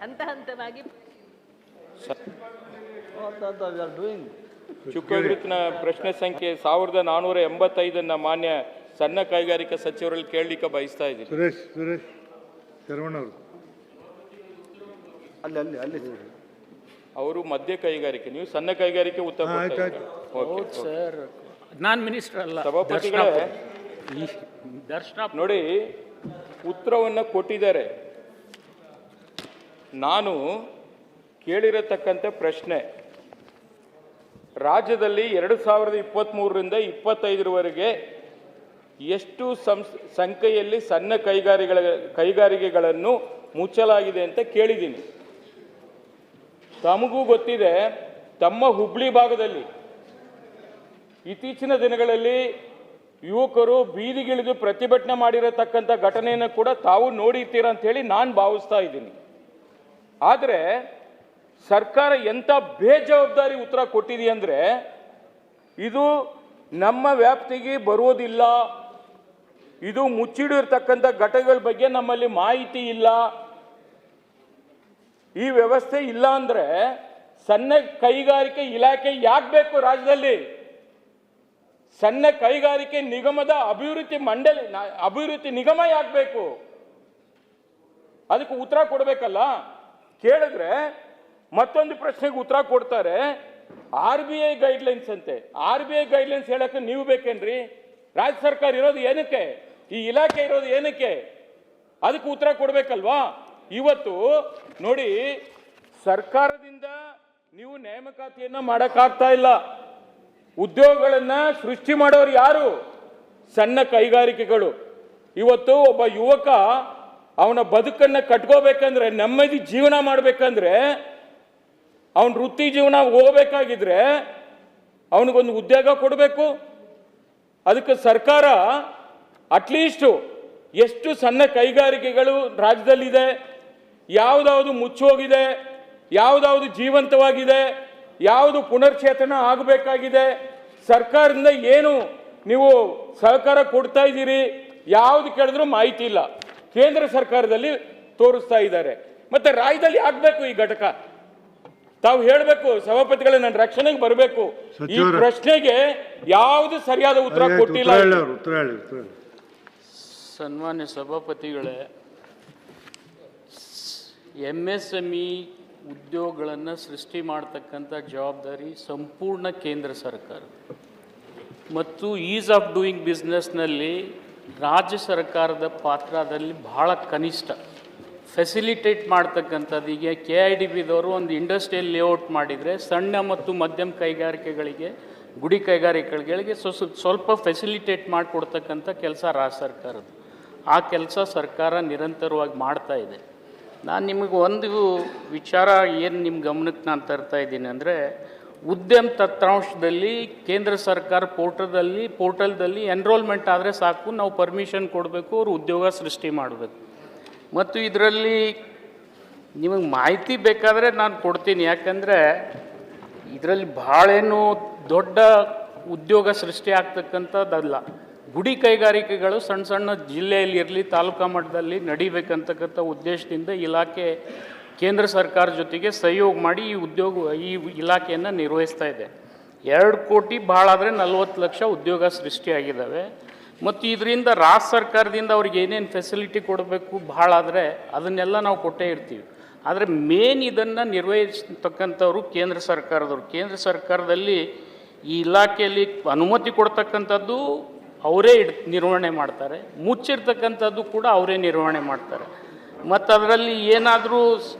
ಹಂತ ಹಂತವಾಗಿ ಚುಕ್ಕಾಗಿರುತ್ತಿನ ಪ್ರಶ್ನೆ ಸಂಖ್ಯೆ 1485 ಮಾನ್ಯ ಸಣ್ಣ ಕೈಗಾರಿಕಾ ಸಚಿವರಲ್ಲಿ ಕೇಳಲಿಕ್ಕೆ ಬಯಸ್ತಾ ಇದ್ದೀನಿ. ಸುರೇಶ್ ಶರವಣ ಅವರು ಮಧ್ಯ ಕೈಗಾರಿಕೆ, ನೀವು ಸಣ್ಣ ಕೈಗಾರಿಕೆ ಉತ್ತರ ಕೊಡ್ತಾ ಇದ್ದೀರಿ. ಸರ್ ನಾನು ಮಿನಿಸ್ಟರ್ ಅಲ್ಲ. ಸಭಾಪತಿಗಳೇ ನೋಡಿ, ಉತ್ತರವನ್ನು ಕೊಟ್ಟಿದ್ದಾರೆ. ನಾನು ಕೇಳಿರತಕ್ಕಂಥ ಪ್ರಶ್ನೆ, ರಾಜ್ಯದಲ್ಲಿ 2023ರಿಂದ 25ರವರೆಗೆ ಎಷ್ಟು ಸಂಖ್ಯೆಯಲ್ಲಿ ಸಣ್ಣ ಕೈಗಾರಿಕೆಗಳನ್ನು ಮುಚ್ಚಲಾಗಿದೆ ಅಂತ ಕೇಳಿದ್ದೀನಿ. ತಮಗೂ ಗೊತ್ತಿದೆ, ತಮ್ಮ ಹುಬ್ಳಿ ಭಾಗದಲ್ಲಿ ಇತ್ತೀಚಿನ ದಿನಗಳಲ್ಲಿ ಯುವಕರು ಬೀದಿಗಿಳಿದು ಪ್ರತಿಭಟನೆ ಮಾಡಿರತಕ್ಕಂಥ ಘಟನೆಯನ್ನು ಕೂಡ ತಾವು ನೋಡಿರ್ತೀರ ಅಂತ ಹೇಳಿ ನಾನು ಭಾವಿಸ್ತಾ ಇದ್ದೀನಿ. ಆದರೆ ಸರ್ಕಾರ ಎಂಥ ಬೇಜವಾಬ್ದಾರಿ ಉತ್ತರ ಕೊಟ್ಟಿದೆಯಂದ್ರೆ, ಇದು ನಮ್ಮ ವ್ಯಾಪ್ತಿಗೆ ಬರುವುದಿಲ್ಲ, ಇದು ಮುಚ್ಚಿಡಿರ್ತಕ್ಕಂಥ ಘಟನೆಗಳ ಬಗ್ಗೆ ನಮ್ಮಲ್ಲಿ ಮಾಹಿತಿ ಇಲ್ಲ, ಈ ವ್ಯವಸ್ಥೆ ಇಲ್ಲ ಅಂದ್ರೆ ಸಣ್ಣ ಕೈಗಾರಿಕೆ ಇಲಾಖೆ ಯಾಕೆ ಬೇಕು ರಾಜ್ಯದಲ್ಲಿ? ಸಣ್ಣ ಕೈಗಾರಿಕೆ ನಿಗಮದ ಅಭಿವೃದ್ಧಿ ನಿಗಮ ಯಾಕೆ ಬೇಕು? ಅದಕ್ಕೆ ಉತ್ತರ ಕೊಡಬೇಕಲ್ಲ. ಕೇಳಿದ್ರೆ ಮತ್ತೊಂದು ಪ್ರಶ್ನೆಗೆ ಉತ್ತರ ಕೊಡ್ತಾರೆ, RBI ಗೈಡ್ಲೈನ್ಸ್ ಅಂತೆ. RBI ಗೈಡ್ಲೈನ್ಸ್ ಹೇಳಕ್ಕೆ ನೀವು ಬೇಕೇನ್ರಿ? ರಾಜ್ಯ ಸರ್ಕಾರ ಇರೋದು ಏನಕ್ಕೆ? ಈ ಇಲಾಖೆ ಇರೋದು ಏನಕ್ಕೆ? ಅದಕ್ಕೆ ಉತ್ತರ ಕೊಡ್ಬೇಕಲ್ವಾ? ಇವತ್ತು ನೋಡಿ, ಸರ್ಕಾರದಿಂದ ನೀವು ನೇಮಕಾತಿಯನ್ನ ಮಾಡಕ್ಕಾಗ್ತಾ ಇಲ್ಲ. ಉದ್ಯೋಗಗಳನ್ನ ಸೃಷ್ಟಿ ಮಾಡೋರು ಯಾರು? ಸಣ್ಣ ಕೈಗಾರಿಕೆಗಳು. ಇವತ್ತು ಒಬ್ಬ ಯುವಕ ಅವನ ಬದುಕನ್ನ ಕಟ್ಕೋಬೇಕಂದ್ರೆ, ನೆಮ್ಮದಿ ಜೀವನ ಮಾಡ್ಬೇಕಂದ್ರೆ, ಅವನ ವೃತ್ತಿ ಜೀವನ ಹೋಗ್ಬೇಕಾಗಿದ್ರೆ ಅವನಿಗೊಂದು ಉದ್ಯೋಗ ಕೊಡಬೇಕು. ಅದಕ್ಕೆ ಸರ್ಕಾರ ಅಟ್ಲೀಸ್ಟು ಎಷ್ಟು ಸಣ್ಣ ಕೈಗಾರಿಕೆಗಳು ರಾಜ್ಯದಲ್ಲಿದೆ, ಯಾವುದಾವುದು ಮುಚ್ಚೋಗಿದೆ, ಯಾವುದಾವುದು ಜೀವಂತವಾಗಿದೆ, ಯಾವುದು ಪುನರ್ಚೇತನ ಆಗಬೇಕಾಗಿದೆ, ಸರ್ಕಾರದಿಂದ ಏನು ನೀವು ಸಹಕಾರ ಕೊಡ್ತಾ ಇದ್ದೀರಿ, ಯಾವುದು ಕೇಳಿದ್ರೂ ಮಾಹಿತಿ ಇಲ್ಲ. ಕೇಂದ್ರ ಸರ್ಕಾರದಲ್ಲಿ ತೋರಿಸ್ತಾ ಇದ್ದಾರೆ. ಮತ್ತೆ ರಾಜ್ಯದಲ್ಲಿ ಆಗಬೇಕು ಈ ಘಟಕ. ತಾವು ಹೇಳಬೇಕು, ಸಭಾಪತಿಗಳೇ, ನನ್ನ ರಕ್ಷಣೆಗೆ ಬರಬೇಕು. ಈ ಪ್ರಶ್ನೆಗೆ ಯಾವುದು ಸರಿಯಾದ ಉತ್ತರ ಕೊಟ್ಟಿಲ್ಲ. ಸನ್ಮಾನ್ಯ ಸಭಾಪತಿಗಳೇ, MSME ಉದ್ಯೋಗಗಳನ್ನು ಸೃಷ್ಟಿ ಮಾಡ್ತಕ್ಕಂಥ ಜವಾಬ್ದಾರಿ ಸಂಪೂರ್ಣ ಕೇಂದ್ರ ಸರ್ಕಾರ ಮತ್ತು ಈಸ್ ಆಫ್ ಡೂಯಿಂಗ್ ಬಿಸ್ನೆಸ್ನಲ್ಲಿ ರಾಜ್ಯ ಸರ್ಕಾರದ ಪಾತ್ರದಲ್ಲಿ ಬಹಳ ಕನಿಷ್ಠ. ಫೆಸಿಲಿಟೇಟ್ ಮಾಡ್ತಕ್ಕಂಥದ್ದು, ಈಗ KIDBದವರು ಒಂದು ಇಂಡಸ್ಟ್ರಿಯಲ್ ಲೇಔಟ್ ಮಾಡಿದರೆ ಸಣ್ಣ ಮತ್ತು ಮಧ್ಯಮ ಕೈಗಾರಿಕೆಗಳಿಗೆ, ಗುಡಿ ಕೈಗಾರಿಕೆಗಳಿಗೆ ಸ್ವಲ್ಪ ಫೆಸಿಲಿಟೇಟ್ ಮಾಡಿಕೊಡ್ತಕ್ಕಂಥ ಕೆಲಸ ರಾಜ್ಯ ಸರ್ಕಾರದ್ದು. ಆ ಕೆಲಸ ಸರ್ಕಾರ ನಿರಂತರವಾಗಿ ಮಾಡ್ತಾ ಇದೆ. ನಾನು ನಿಮಗೆ ಒಂದು ವಿಚಾರ ಏನು ನಿಮ್ಮ ಗಮನಕ್ಕೆ ನಾನು ತರ್ತಾ ಇದ್ದೀನಿ ಅಂದರೆ, ಉದ್ಯಮ ತಂತ್ರಾಂಶದಲ್ಲಿ ಕೇಂದ್ರ ಸರ್ಕಾರ ಪೋರ್ಟಲ್ದಲ್ಲಿ ಎನ್ರೋಲ್ಮೆಂಟ್ ಆದರೆ ಸಾಕು, ನಾವು ಪರ್ಮಿಷನ್ ಕೊಡಬೇಕು, ಅವರು ಉದ್ಯೋಗ ಸೃಷ್ಟಿ ಮಾಡಬೇಕು. ಮತ್ತು ಇದರಲ್ಲಿ ನಿಮಗೆ ಮಾಹಿತಿ ಬೇಕಾದರೆ ನಾನು ಕೊಡ್ತೀನಿ. ಯಾಕಂದರೆ ಇದರಲ್ಲಿ ಭಾಳೇನು ದೊಡ್ಡ ಉದ್ಯೋಗ ಸೃಷ್ಟಿ ಆಗ್ತಕ್ಕಂಥದ್ದಲ್ಲ. ಗುಡಿ ಕೈಗಾರಿಕೆಗಳು ಸಣ್ಣ ಸಣ್ಣ ಜಿಲ್ಲೆಯಲ್ಲಿ ಇರಲಿ, ತಾಲೂಕಾ ಮಟ್ಟದಲ್ಲಿ ನಡಿಬೇಕಂತಕ್ಕಂಥ ಉದ್ದೇಶದಿಂದ ಇಲಾಖೆ ಕೇಂದ್ರ ಸರ್ಕಾರ ಜೊತೆಗೆ ಸಹಯೋಗ ಮಾಡಿ ಈ ಇಲಾಖೆಯನ್ನು ನಿರ್ವಹಿಸ್ತಾ ಇದೆ. 2 ಕೋಟಿ ಭಾಳ ಆದರೆ 40 ಲಕ್ಷ ಉದ್ಯೋಗ ಸೃಷ್ಟಿಯಾಗಿದ್ದಾವೆ. ಮತ್ತು ಇದರಿಂದ ರಾಜ್ಯ ಸರ್ಕಾರದಿಂದ ಅವ್ರಿಗೆ ಏನೇನು ಫೆಸಿಲಿಟಿ ಕೊಡಬೇಕು ಭಾಳ ಆದರೆ ಅದನ್ನೆಲ್ಲ ನಾವು ಕೊಟ್ಟೇ ಇರ್ತೀವಿ. ಆದರೆ ಮೇನ್ ಇದನ್ನು ನಿರ್ವಹಿಸ್ತಕ್ಕಂಥವ್ರು ಕೇಂದ್ರ ಸರ್ಕಾರದವರು. ಕೇಂದ್ರ ಸರ್ಕಾರದಲ್ಲಿ ಈ ಇಲಾಖೆಯಲ್ಲಿ ಅನುಮತಿ ಕೊಡ್ತಕ್ಕಂಥದ್ದು ಅವರೇ ನಿರ್ವಹಣೆ ಮಾಡ್ತಾರೆ, ಮುಚ್ಚಿರ್ತಕ್ಕಂಥದ್ದು ಕೂಡ ಅವರೇ ನಿರ್ವಹಣೆ ಮಾಡ್ತಾರೆ. ಮತ್ತು ಅದರಲ್ಲಿ ಏನಾದರೂ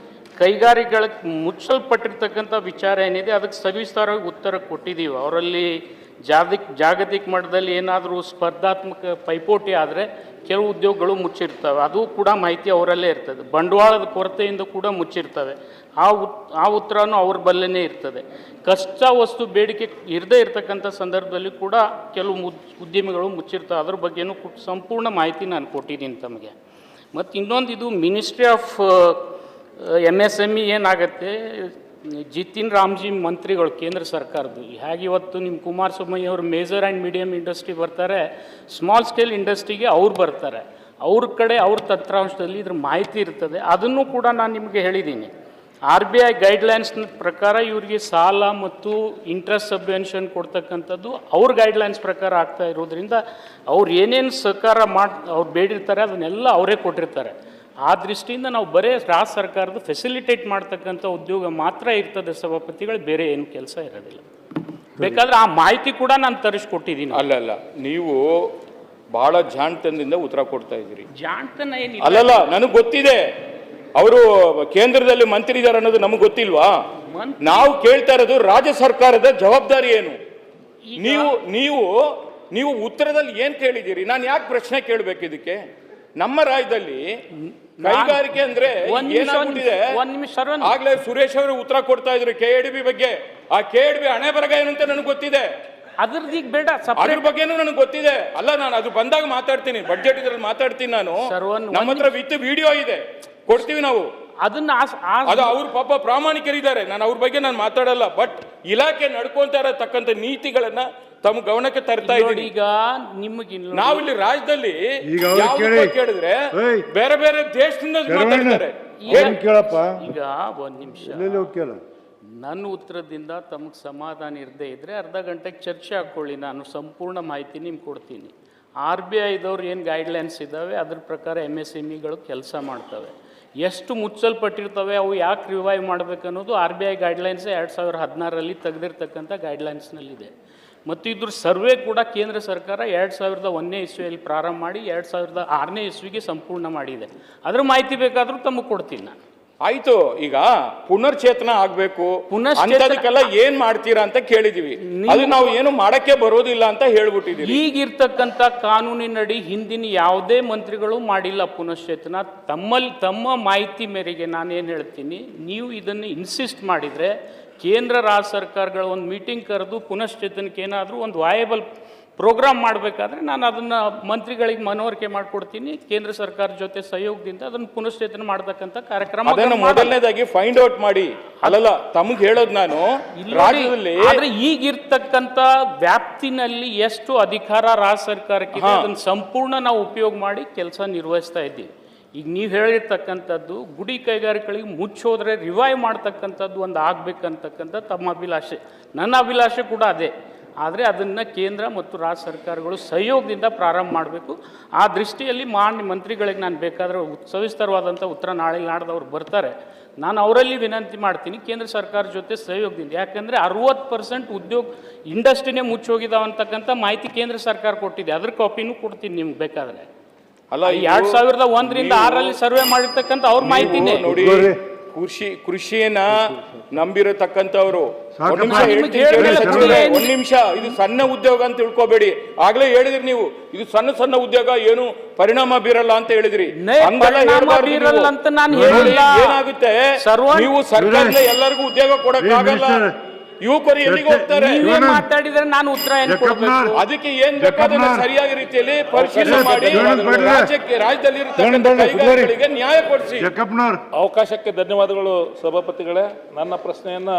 ಕೈಗಾರಿಕೆಗಳಿಗೆ ಮುಚ್ಚಲ್ಪಟ್ಟಿರ್ತಕ್ಕಂಥ ವಿಚಾರ ಏನಿದೆ ಅದಕ್ಕೆ ಸವಿಸ್ತಾರವಾಗಿ ಉತ್ತರ ಕೊಟ್ಟಿದ್ದೀವಿ. ಅವರಲ್ಲಿ ಜಾಗತಿಕ ಮಟ್ಟದಲ್ಲಿ ಏನಾದರೂ ಸ್ಪರ್ಧಾತ್ಮಕ ಪೈಪೋಟಿ ಆದರೆ ಕೆಲವು ಉದ್ಯೋಗಗಳು ಮುಚ್ಚಿರ್ತವೆ, ಅದು ಕೂಡ ಮಾಹಿತಿ ಅವರಲ್ಲೇ ಇರ್ತದೆ. ಬಂಡವಾಳದ ಕೊರತೆಯಿಂದ ಕೂಡ ಮುಚ್ಚಿರ್ತವೆ, ಆ ಉತ್ತರನೂ ಅವ್ರ ಬಲ್ಲೇ ಇರ್ತದೆ. ಕಚ್ಚಾ ವಸ್ತು ಬೇಡಿಕೆ ಇರದೇ ಇರತಕ್ಕಂಥ ಸಂದರ್ಭದಲ್ಲಿ ಕೂಡ ಕೆಲವು ಉದ್ಯಮಿಗಳು ಮುಚ್ಚಿರ್ತವೆ. ಅದ್ರ ಬಗ್ಗೆನೂ ಸಂಪೂರ್ಣ ಮಾಹಿತಿ ನಾನು ಕೊಟ್ಟಿದ್ದೀನಿ ತಮಗೆ. ಮತ್ತು ಇನ್ನೊಂದು, ಇದು ಮಿನಿಸ್ಟ್ರಿ ಆಫ್ MSME ಏನಾಗುತ್ತೆ, ಜಿತಿನ್ ರಾಮ್ಜಿ ಮಂತ್ರಿಗಳು ಕೇಂದ್ರ ಸರ್ಕಾರದ್ದು. ಹೇಗೆ ಇವತ್ತು ನಿಮ್ಮ ಕುಮಾರಸ್ವಾಮಿ ಅವರು ಮೇಜರ್ ಆ್ಯಂಡ್ ಮೀಡಿಯಮ್ ಇಂಡಸ್ಟ್ರಿ ಬರ್ತಾರೆ, ಸ್ಮಾಲ್ ಸ್ಕೇಲ್ ಇಂಡಸ್ಟ್ರಿಗೆ ಅವ್ರು ಬರ್ತಾರೆ. ಅವ್ರ ಕಡೆ ಅವ್ರ ತಂತ್ರಾಂಶದಲ್ಲಿ ಇದ್ರ ಮಾಹಿತಿ ಇರ್ತದೆ. ಅದನ್ನು ಕೂಡ ನಾನು ನಿಮಗೆ ಹೇಳಿದ್ದೀನಿ. RBI ಗೈಡ್ಲೈನ್ಸ್ ಪ್ರಕಾರ ಇವರಿಗೆ ಸಾಲ ಮತ್ತು ಇಂಟ್ರೆಸ್ಟ್ ಸಬ್ವೆನ್ಷನ್ ಕೊಡ್ತಕ್ಕಂಥದ್ದು ಅವ್ರ ಗೈಡ್ಲೈನ್ಸ್ ಪ್ರಕಾರ ಆಗ್ತಾ ಇರೋದ್ರಿಂದ ಅವ್ರು ಏನೇನು ಸಹಕಾರ ಅವ್ರು ಬೇಡಿರ್ತಾರೆ ಅದನ್ನೆಲ್ಲ ಅವರೇ ಕೊಟ್ಟಿರ್ತಾರೆ. ಆ ದೃಷ್ಟಿಯಿಂದ ನಾವು ಬರೀ ರಾಜ್ಯ ಸರ್ಕಾರದ ಫೆಸಿಲಿಟೇಟ್ ಮಾಡ್ತಕ್ಕಂಥ ಉದ್ಯೋಗ ಮಾತ್ರ ಇರ್ತದೆ ಸಭಾಪತಿಗಳು, ಬೇರೆ ಏನು ಕೆಲಸ ಇರೋದಿಲ್ಲ. ಬೇಕಾದ್ರೆ ಆ ಮಾಹಿತಿ ಕೂಡ ನಾನು ತರಿಸ್ಕೊಟ್ಟಿದ್ದೀನಿ. ಅಲ್ಲಲ್ಲ, ನೀವು ಬಹಳ ಜಾಣ್ತನದಿಂದ ಉತ್ತರ ಕೊಡ್ತಾ ಇದ್ದೀರಿ. ಜಾಣ್ತನ ಏನಿಲ್ಲ. ಅಲ್ಲಲ್ಲ, ನನಗೆ ಗೊತ್ತಿದೆ ಅವರು ಕೇಂದ್ರದಲ್ಲಿ ಮಂತ್ರಿ ಇದ್ದಾರೆ ಅನ್ನೋದು ನಮಗೆ ಗೊತ್ತಿಲ್ವಾ? ನಾವು ಕೇಳ್ತಾ ಇರೋದು ರಾಜ್ಯ ಸರ್ಕಾರದ ಜವಾಬ್ದಾರಿ ಏನು? ನೀವು ಉತ್ತರದಲ್ಲಿ ಏನ್ ಕೇಳಿದ್ದೀರಿ? ನಾನು ಯಾಕೆ ಪ್ರಶ್ನೆ ಕೇಳಬೇಕು ಇದಕ್ಕೆ? ನಮ್ಮ ರಾಜ್ಯದಲ್ಲಿ ಕೈಗಾರಿಕೆ ಅಂದ್ರೆ ಏನಾಗ್ಬಿಟ್ಟಿದೆ? ಆಗ್ಲೇ ಸುರೇಶ್ ಅವರು ಉತ್ತರ ಕೊಡ್ತಾ ಇದ್ರು KADB ಬಗ್ಗೆ. ಆ KADB ಹಣೆ ಬರಗ ಏನು ಅಂತ ನನಗೆ ಗೊತ್ತಿದೆ. ಅದ್ರದ್ದು ಈಗ ಬೇಡ, ಅದ್ರ ಬಗ್ಗೆನೂ ನನಗೆ ಗೊತ್ತಿದೆ. ಅಲ್ಲ, ನಾನು ಅದು ಬಂದಾಗ ಮಾತಾಡ್ತೀನಿ, ಬಡ್ಜೆಟ್ ಇದ್ರಲ್ಲಿ ಮಾತಾಡ್ತೀನಿ. ನಾನು ನಮ್ಮ ಹತ್ರ ವಿತ್ ವಿಡಿಯೋ ಇದೆ, ಕೊಡ್ತೀವಿ ನಾವು ಅದನ್ನ. ಅದು ಅವ್ರ ಪಾಪ ಪ್ರಾಮಾಣಿಕರಿದ್ದಾರೆ, ನಾನು ಅವ್ರ ಬಗ್ಗೆ ನಾನು ಮಾತಾಡಲ್ಲ. ಬಟ್ ಇಲಾಖೆ ನಡ್ಕೊಂತ ಇರತಕ್ಕಂಥ ನೀತಿಗಳನ್ನ ತಮ್ಮ ಗಮನಕ್ಕೆ ತರ್ತಾ ಇದ್ದೀನಿ. ಈಗ ನಿಮಗೆ ನಾವಿಲ್ಲಿ ರಾಜ್ಯದಲ್ಲಿ ಕೇಳಿದ್ರೆ ಬೇರೆ ಬೇರೆ ದೇಶದಿಂದ ಮಾತಾಡ್ತಾರೆ. ಕೇಳಪ್ಪ, ಈಗ ಒಂದ್ ನಿಮಿಷ, ನನ್ನ ಉತ್ತರದಿಂದ ತಮಗೆ ಸಮಾಧಾನ ಇರದೇ ಇದ್ರೆ ಅರ್ಧ ಗಂಟೆಗೆ ಚರ್ಚೆ ಹಾಕೊಳ್ಳಿ, ನಾನು ಸಂಪೂರ್ಣ ಮಾಹಿತಿ ನಿಮ್ಗೆ ಕೊಡ್ತೀನಿ. RBIದವ್ರು ಏನು ಗೈಡ್ಲೈನ್ಸ್ ಇದ್ದಾವೆ ಅದ್ರ ಪ್ರಕಾರ MSMEಗಳು ಕೆಲಸ ಮಾಡ್ತವೆ. ಎಷ್ಟು ಮುಚ್ಚಲ್ಪಟ್ಟಿರ್ತವೆ, ಅವು ಯಾಕೆ ರಿವೈವ್ ಮಾಡಬೇಕನ್ನೋದು RBI ಗೈಡ್ಲೈನ್ಸೇ 2016ರಲ್ಲಿ ತೆಗೆದಿರ್ತಕ್ಕಂಥ ಗೈಡ್ಲೈನ್ಸ್ನಲ್ಲಿದೆ. ಮತ್ತು ಇದ್ರ ಸರ್ವೆ ಕೂಡ ಕೇಂದ್ರ ಸರ್ಕಾರ 2001ನೇ ಇಸ್ವಿಯಲ್ಲಿ ಪ್ರಾರಂಭ ಮಾಡಿ 2006ನೇ ಇಸ್ವಿಗೆ ಸಂಪೂರ್ಣ ಮಾಡಿದೆ. ಅದ್ರ ಮಾಹಿತಿ ಬೇಕಾದರೂ ತಮಗೆ ಕೊಡ್ತೀನಿ ನಾನು. ಆಯ್ತು, ಈಗ ಪುನರ್ಚೇತನ ಆಗ್ಬೇಕು, ಅಂತದಕ್ಕೆಲ್ಲ ಏನ್ ಮಾಡ್ತೀರಾ ಅಂತ ಕೇಳಿದೀವಿ. ಅದು ನಾವು ಏನು ಮಾಡಕ್ಕೆ ಬರೋದಿಲ್ಲ ಅಂತ ಹೇಳ್ಬಿಟ್ಟಿದೀವಿ. ಈಗಿರ್ತಕ್ಕಂಥ ಕಾನೂನಿನಡಿ ಹಿಂದಿನ ಯಾವುದೇ ಮಂತ್ರಿಗಳು ಮಾಡಿಲ್ಲ ಪುನಶ್ಚೇತನ. ತಮ್ಮ ಮಾಹಿತಿ ಮೇರೆಗೆ ನಾನು ಏನು ಹೇಳ್ತೀನಿ, ನೀವು ಇದನ್ನು ಇನ್ಸಿಸ್ಟ್ ಮಾಡಿದರೆ ಕೇಂದ್ರ ರಾಜ್ಯ ಸರ್ಕಾರಗಳ ಒಂದು ಮೀಟಿಂಗ್ ಕರೆದು ಪುನಶ್ಚೇತನಕ್ಕೆ ಏನಾದರೂ ಒಂದು ವಾಯಬಲ್ ಪ್ರೋಗ್ರಾಮ್ ಮಾಡಬೇಕಾದ್ರೆ ನಾನು ಅದನ್ನು ಮಂತ್ರಿಗಳಿಗೆ ಮನವರಿಕೆ ಮಾಡಿಕೊಡ್ತೀನಿ. ಕೇಂದ್ರ ಸರ್ಕಾರ ಜೊತೆ ಸಹಯೋಗದಿಂದ ಅದನ್ನು ಪುನಶ್ಚೇತನ ಮಾಡತಕ್ಕಂಥ ಕಾರ್ಯಕ್ರಮ ಅದನ್ನು ಮೊದಲನೇದಾಗಿ ಫೈಂಡ್ ಔಟ್ ಮಾಡಿ. ಅಲ್ಲಲ್ಲ, ತಮಗೆ ಹೇಳೋದು ನಾನು ರಾಜ್ಯದಲ್ಲಿ ಆದ್ರೆ ಈಗಿರ್ತಕ್ಕಂಥ ವ್ಯಾಪ್ತಿನಲ್ಲಿ ಎಷ್ಟು ಅಧಿಕಾರ ರಾಜ್ಯ ಸರ್ಕಾರಕ್ಕೆ ಅದನ್ನು ಸಂಪೂರ್ಣ ನಾವು ಉಪಯೋಗ ಮಾಡಿ ಕೆಲಸ ನಿರ್ವಹಿಸ್ತಾ ಇದ್ದೀವಿ. ಈಗ ನೀವು ಹೇಳಿರ್ತಕ್ಕಂಥದ್ದು ಗುಡಿ ಕೈಗಾರಿಕೆಗಳಿಗೆ ಮುಚ್ಚೋದ್ರೆ ರಿವೈವ್ ಮಾಡ್ತಕ್ಕಂಥದ್ದು ಒಂದು ಆಗ್ಬೇಕಂತಕ್ಕಂಥ ತಮ್ಮ ಅಭಿಲಾಷೆ, ನನ್ನ ಅಭಿಲಾಷೆ ಕೂಡ ಅದೇ. ಆದರೆ ಅದನ್ನು ಕೇಂದ್ರ ಮತ್ತು ರಾಜ್ಯ ಸರ್ಕಾರಗಳು ಸಹಯೋಗದಿಂದ ಪ್ರಾರಂಭ ಮಾಡಬೇಕು. ಆ ದೃಷ್ಟಿಯಲ್ಲಿ ಮಾನ್ಯ ಮಂತ್ರಿಗಳಿಗೆ ನಾನು ಬೇಕಾದರೆ ಸವಿಸ್ತರವಾದಂಥ ಉತ್ತರ ನಾಳೆ ನಾಡ್ದವ್ರು ಬರ್ತಾರೆ, ನಾನು ಅವರಲ್ಲಿ ವಿನಂತಿ ಮಾಡ್ತೀನಿ ಕೇಂದ್ರ ಸರ್ಕಾರ ಜೊತೆ ಸಹಯೋಗದಿಂದ. ಯಾಕಂದರೆ 60% ಉದ್ಯೋಗ ಇಂಡಸ್ಟ್ರಿನೇ ಮುಚ್ಚೋಗಿದಾವೆ ಅಂತಕ್ಕಂಥ ಮಾಹಿತಿ ಕೇಂದ್ರ ಸರ್ಕಾರ ಕೊಟ್ಟಿದೆ. ಅದ್ರ ಕಾಪಿನೂ ಕೊಡ್ತೀನಿ ನಿಮ್ಗೆ ಬೇಕಾದರೆ. ಅಲ್ಲ, 2001ರಿಂದ 6ರಲ್ಲಿ ಸರ್ವೆ ಮಾಡಿರ್ತಕ್ಕಂಥ ಅವ್ರ ಮಾಹಿತಿನೇ ನೋಡಿ. ಕೃಷಿಯನ್ನ ನಂಬಿರತಕ್ಕಂಥವ್ರು ಒಂದ್ ನಿಮಿಷ, ಇದು ಸಣ್ಣ ಉದ್ಯೋಗ ಅಂತ ತಿಳ್ಕೊಬೇಡಿ. ಆಗ್ಲೇ ಹೇಳಿದ್ರಿ ನೀವು, ಇದು ಸಣ್ಣ ಉದ್ಯೋಗ ಏನು ಪರಿಣಾಮ ಬೀರಲ್ಲ ಅಂತ ಹೇಳಿದ್ರಿ. ಏನಾಗುತ್ತೆ, ನೀವು ಸರ್ಕಾರದಿಂದ ಎಲ್ಲರಿಗೂ ಉದ್ಯೋಗ ಕೊಡಕ್ಕಾಗಲ್ಲ. ಯುವಕರು ಎಲ್ಲಿಗೆ ಹೋಗ್ತಾರೆ? ಮಾತಾಡಿದ್ರೆ ನಾನು ಉತ್ತರ ಏನು ಕೊಡಬೇಕು? ಅದಕ್ಕೆ ಏನ್ ಬೇಕಾದ್ರೆ ಸರಿಯಾಗಿ ರೀತಿಯಲ್ಲಿ ಪರಿಶೀಲನೆ ಮಾಡಿ ರಾಜ್ಯದಲ್ಲಿ ಇರತಕ್ಕಂಥ ಕೈಗಾರಿಕೆಗಳಿಗೆ ನ್ಯಾಯ ಕೊಡಿಸಿ. ಅವಕಾಶಕ್ಕೆ ಧನ್ಯವಾದಗಳು ಸಭಾಪತಿಗಳೇ. ನನ್ನ ಪ್ರಶ್ನೆಯನ್ನ